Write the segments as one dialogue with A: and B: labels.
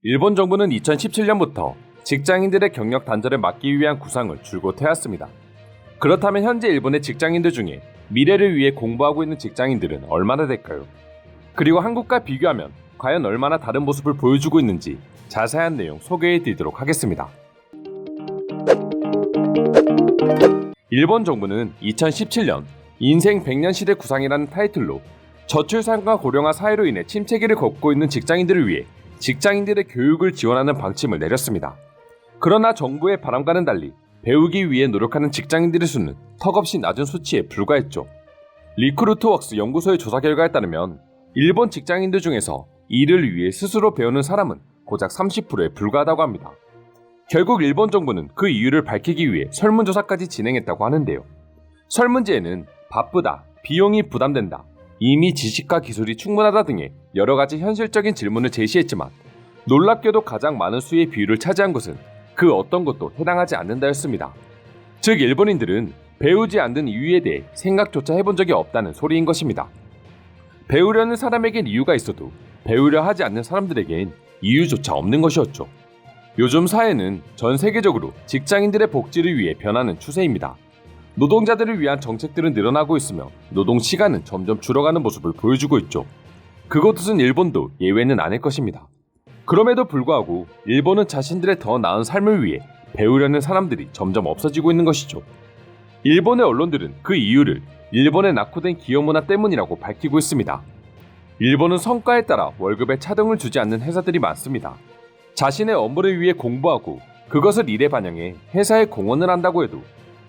A: 일본 정부는 2017년부터 직장인들의 경력 단절을 막기 위한 구상을 줄곧 해왔습니다. 그렇다면 현재 일본의 직장인들 중에 미래를 위해 공부하고 있는 직장인들은 얼마나 될까요? 그리고 한국과 비교하면 과연 얼마나 다른 모습을 보여주고 있는지 자세한 내용 소개해드리도록 하겠습니다. 일본 정부는 2017년 인생 100년 시대 구상이라는 타이틀로 저출산과 고령화 사회로 인해 침체기를 걷고 있는 직장인들을 위해 직장인들의 교육을 지원하는 방침을 내렸습니다. 그러나 정부의 바람과는 달리 배우기 위해 노력하는 직장인들의 수는 턱없이 낮은 수치에 불과했죠. 리크루트웍스 연구소의 조사 결과에 따르면 일본 직장인들 중에서 일을 위해 스스로 배우는 사람은 고작 30%에 불과하다고 합니다. 결국 일본 정부는 그 이유를 밝히기 위해 설문조사까지 진행했다고 하는데요. 설문지에는 바쁘다, 비용이 부담된다, 이미 지식과 기술이 충분하다 등의 여러 가지 현실적인 질문을 제시했지만 놀랍게도 가장 많은 수의 비율을 차지한 것은 그 어떤 것도 해당하지 않는다였습니다. 즉 일본인들은 배우지 않는 이유에 대해 생각조차 해본 적이 없다는 소리인 것입니다. 배우려는 사람에겐 이유가 있어도 배우려 하지 않는 사람들에겐 이유조차 없는 것이었죠. 요즘 사회는 전 세계적으로 직장인들의 복지를 위해 변하는 추세입니다. 노동자들을 위한 정책들은 늘어나고 있으며 노동 시간은 점점 줄어가는 모습을 보여주고 있죠. 그것은 일본도 예외는 아닐 것입니다. 그럼에도 불구하고 일본은 자신들의 더 나은 삶을 위해 배우려는 사람들이 점점 없어지고 있는 것이죠. 일본의 언론들은 그 이유를 일본의 낙후된 기업 문화 때문이라고 밝히고 있습니다. 일본은 성과에 따라 월급에 차등을 주지 않는 회사들이 많습니다. 자신의 업무를 위해 공부하고 그것을 일에 반영해 회사에 공헌을 한다고 해도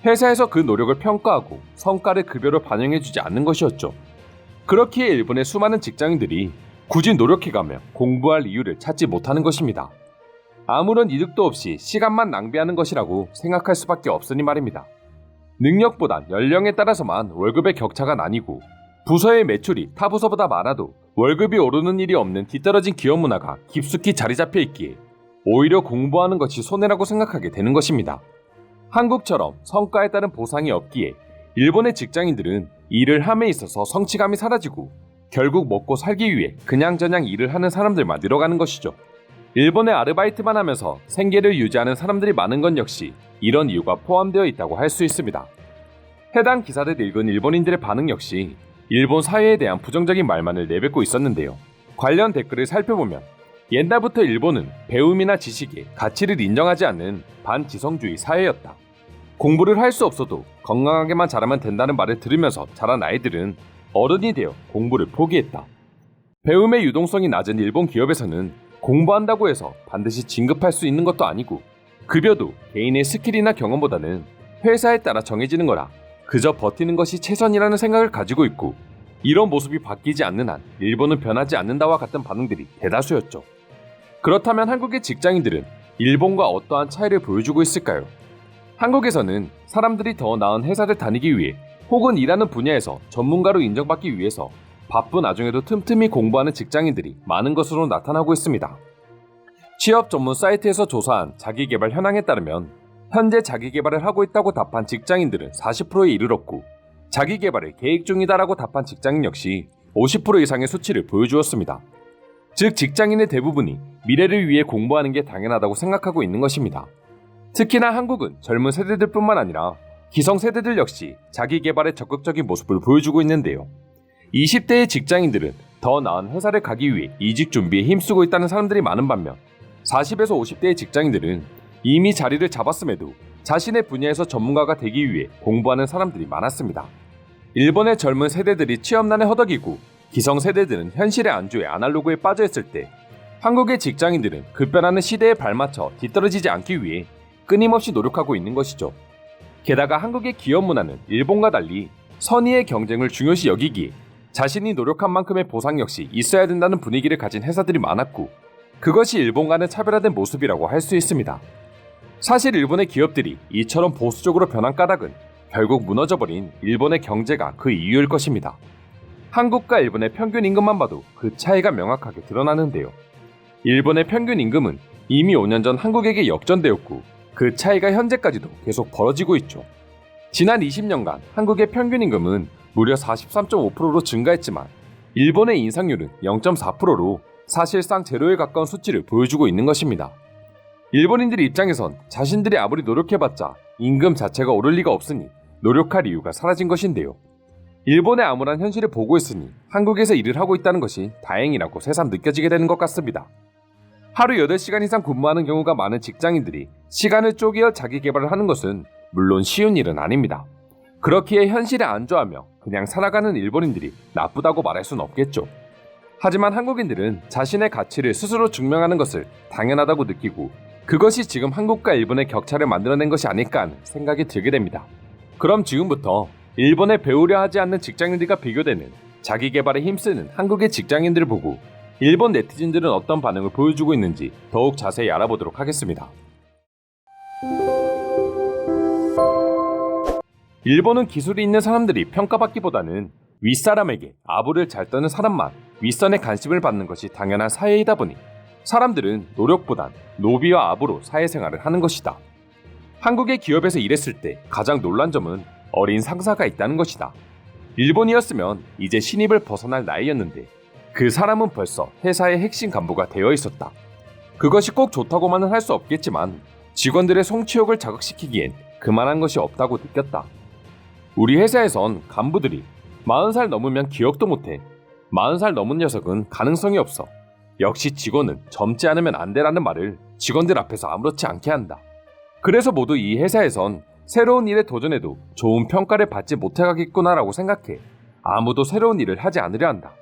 A: 회사에서 그 노력을 평가하고 성과를 급여로 반영해주지 않는 것이었죠. 그렇기에 일본의 수많은 직장인들이 굳이 노력해가며 공부할 이유를 찾지 못하는 것입니다. 아무런 이득도 없이 시간만 낭비하는 것이라고 생각할 수밖에 없으니 말입니다. 능력보단 연령에 따라서만 월급의 격차가 나뉘고 부서의 매출이 타 부서보다 많아도 월급이 오르는 일이 없는 뒤떨어진 기업 문화가 깊숙이 자리 잡혀 있기에 오히려 공부하는 것이 손해라고 생각하게 되는 것입니다. 한국처럼 성과에 따른 보상이 없기에 일본의 직장인들은 일을 함에 있어서 성취감이 사라지고 결국 먹고 살기 위해 그냥저냥 일을 하는 사람들만 늘어가는 것이죠. 일본의 아르바이트만 하면서 생계를 유지하는 사람들이 많은 건 역시 이런 이유가 포함되어 있다고 할 수 있습니다. 해당 기사를 읽은 일본인들의 반응 역시 일본 사회에 대한 부정적인 말만을 내뱉고 있었는데요. 관련 댓글을 살펴보면 옛날부터 일본은 배움이나 지식의 가치를 인정하지 않는 반지성주의 사회였다. 공부를 할 수 없어도 건강하게만 자라면 된다는 말을 들으면서 자란 아이들은 어른이 되어 공부를 포기했다. 배움의 유동성이 낮은 일본 기업에서는 공부한다고 해서 반드시 진급할 수 있는 것도 아니고 급여도 개인의 스킬이나 경험보다는 회사에 따라 정해지는 거라 그저 버티는 것이 최선이라는 생각을 가지고 있고 이런 모습이 바뀌지 않는 한 일본은 변하지 않는다와 같은 반응들이 대다수였죠. 그렇다면 한국의 직장인들은 일본과 어떠한 차이를 보여주고 있을까요? 한국에서는 사람들이 더 나은 회사를 다니기 위해 혹은 일하는 분야에서 전문가로 인정받기 위해서 바쁜 와중에도 틈틈이 공부하는 직장인들이 많은 것으로 나타나고 있습니다. 취업 전문 사이트에서 조사한 자기개발 현황에 따르면 현재 자기개발을 하고 있다고 답한 직장인들은 40%에 이르렀고 자기개발을 계획 중이다라고 답한 직장인 역시 50% 이상의 수치를 보여주었습니다. 즉 직장인의 대부분이 미래를 위해 공부하는 게 당연하다고 생각하고 있는 것입니다. 특히나 한국은 젊은 세대들뿐만 아니라 기성세대들 역시 자기개발에 적극적인 모습을 보여주고 있는데요. 20대의 직장인들은 더 나은 회사를 가기 위해 이직 준비에 힘쓰고 있다는 사람들이 많은 반면 40에서 50대의 직장인들은 이미 자리를 잡았음에도 자신의 분야에서 전문가가 되기 위해 공부하는 사람들이 많았습니다. 일본의 젊은 세대들이 취업난에 허덕이고 기성세대들은 현실의 안주에 아날로그에 빠져있을 때 한국의 직장인들은 급변하는 시대에 발맞춰 뒤떨어지지 않기 위해 끊임없이 노력하고 있는 것이죠. 게다가 한국의 기업 문화는 일본과 달리 선의의 경쟁을 중요시 여기기에 자신이 노력한 만큼의 보상 역시 있어야 된다는 분위기를 가진 회사들이 많았고 그것이 일본과는 차별화된 모습이라고 할 수 있습니다. 사실 일본의 기업들이 이처럼 보수적으로 변한 까닭은 결국 무너져버린 일본의 경제가 그 이유일 것입니다. 한국과 일본의 평균 임금만 봐도 그 차이가 명확하게 드러나는데요. 일본의 평균 임금은 이미 5년 전 한국에게 역전되었고 그 차이가 현재까지도 계속 벌어지고 있죠. 지난 20년간 한국의 평균 임금은 무려 43.5%로 증가했지만 일본의 인상률은 0.4%로 사실상 제로에 가까운 수치를 보여주고 있는 것입니다. 일본인들 입장에선 자신들이 아무리 노력해봤자 임금 자체가 오를 리가 없으니 노력할 이유가 사라진 것인데요. 일본의 암울한 현실을 보고 있으니 한국에서 일을 하고 있다는 것이 다행이라고 새삼 느껴지게 되는 것 같습니다. 하루 8시간 이상 근무하는 경우가 많은 직장인들이 시간을 쪼개어 자기 개발을 하는 것은 물론 쉬운 일은 아닙니다. 그렇기에 현실에 안주하며 그냥 살아가는 일본인들이 나쁘다고 말할 수는 없겠죠. 하지만 한국인들은 자신의 가치를 스스로 증명하는 것을 당연하다고 느끼고 그것이 지금 한국과 일본의 격차를 만들어낸 것이 아닐까 하는 생각이 들게 됩니다. 그럼 지금부터 일본에 배우려 하지 않는 직장인들과 비교되는 자기 개발에 힘쓰는 한국의 직장인들을 보고 일본 네티즌들은 어떤 반응을 보여주고 있는지 더욱 자세히 알아보도록 하겠습니다. 일본은 기술이 있는 사람들이 평가받기보다는 윗사람에게 아부를 잘 떠는 사람만 윗선에 관심을 받는 것이 당연한 사회이다 보니 사람들은 노력보단 노비와 아부로 사회생활을 하는 것이다. 한국의 기업에서 일했을 때 가장 놀란 점은 어린 상사가 있다는 것이다. 일본이었으면 이제 신입을 벗어날 나이였는데 그 사람은 벌써 회사의 핵심 간부가 되어 있었다. 그것이 꼭 좋다고만은 할 수 없겠지만 직원들의 성취욕을 자극시키기엔 그만한 것이 없다고 느꼈다. 우리 회사에선 간부들이 40살 넘으면 기억도 못해. 40살 넘은 녀석은 가능성이 없어. 역시 직원은 젊지 않으면 안 되라는 말을 직원들 앞에서 아무렇지 않게 한다. 그래서 모두 이 회사에선 새로운 일에 도전해도 좋은 평가를 받지 못해가겠구나라고 생각해 아무도 새로운 일을 하지 않으려 한다.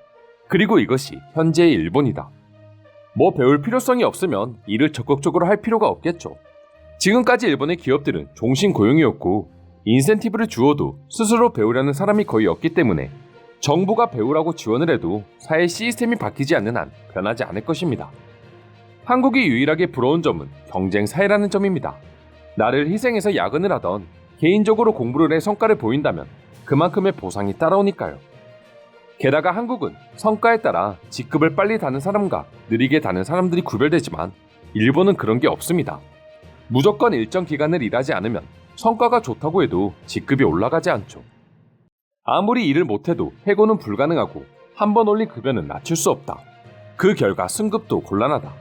A: 그리고 이것이 현재의 일본이다. 뭐 배울 필요성이 없으면 일을 적극적으로 할 필요가 없겠죠. 지금까지 일본의 기업들은 종신 고용이었고 인센티브를 주어도 스스로 배우려는 사람이 거의 없기 때문에 정부가 배우라고 지원을 해도 사회 시스템이 바뀌지 않는 한 변하지 않을 것입니다. 한국이 유일하게 부러운 점은 경쟁 사회라는 점입니다. 나를 희생해서 야근을 하던 개인적으로 공부를 해 성과를 보인다면 그만큼의 보상이 따라오니까요. 게다가 한국은 성과에 따라 직급을 빨리 다는 사람과 느리게 다는 사람들이 구별되지만 일본은 그런 게 없습니다. 무조건 일정 기간을 일하지 않으면 성과가 좋다고 해도 직급이 올라가지 않죠. 아무리 일을 못해도 해고는 불가능하고 한 번 올린 급여는 낮출 수 없다. 그 결과 승급도 곤란하다.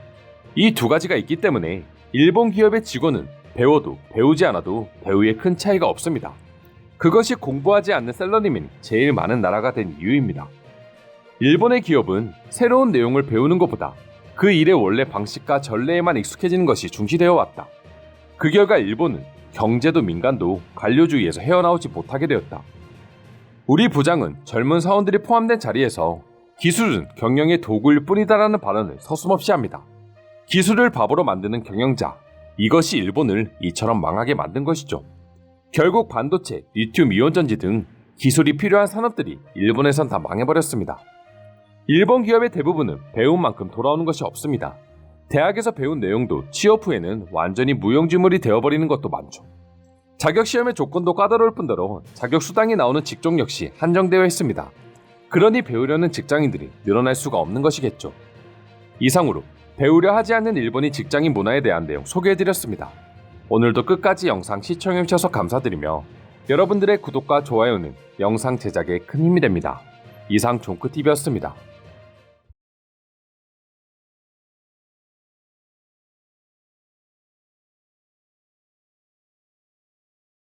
A: 이 두 가지가 있기 때문에 일본 기업의 직원은 배워도 배우지 않아도 배우에 큰 차이가 없습니다. 그것이 공부하지 않는 셀러리맨이 제일 많은 나라가 된 이유입니다. 일본의 기업은 새로운 내용을 배우는 것보다 그 일의 원래 방식과 전례에만 익숙해지는 것이 중시되어 왔다. 그 결과 일본은 경제도 민간도 관료주의에서 헤어나오지 못하게 되었다. 우리 부장은 젊은 사원들이 포함된 자리에서 기술은 경영의 도구일 뿐이다라는 발언을 서슴없이 합니다. 기술을 바보로 만드는 경영자, 이것이 일본을 이처럼 망하게 만든 것이죠. 결국 반도체, 리튬 이온전지 등 기술이 필요한 산업들이 일본에선 다 망해버렸습니다. 일본 기업의 대부분은 배운 만큼 돌아오는 것이 없습니다. 대학에서 배운 내용도 취업 후에는 완전히 무용지물이 되어버리는 것도 많죠. 자격시험의 조건도 까다로울 뿐더러 자격수당이 나오는 직종 역시 한정되어 있습니다. 그러니 배우려는 직장인들이 늘어날 수가 없는 것이겠죠. 이상으로 배우려 하지 않는 일본의 직장인 문화에 대한 내용 소개해드렸습니다. 오늘도 끝까지 영상 시청해주셔서 감사드리며 여러분들의 구독과 좋아요는 영상 제작에 큰 힘이 됩니다. 이상 종크TV였습니다.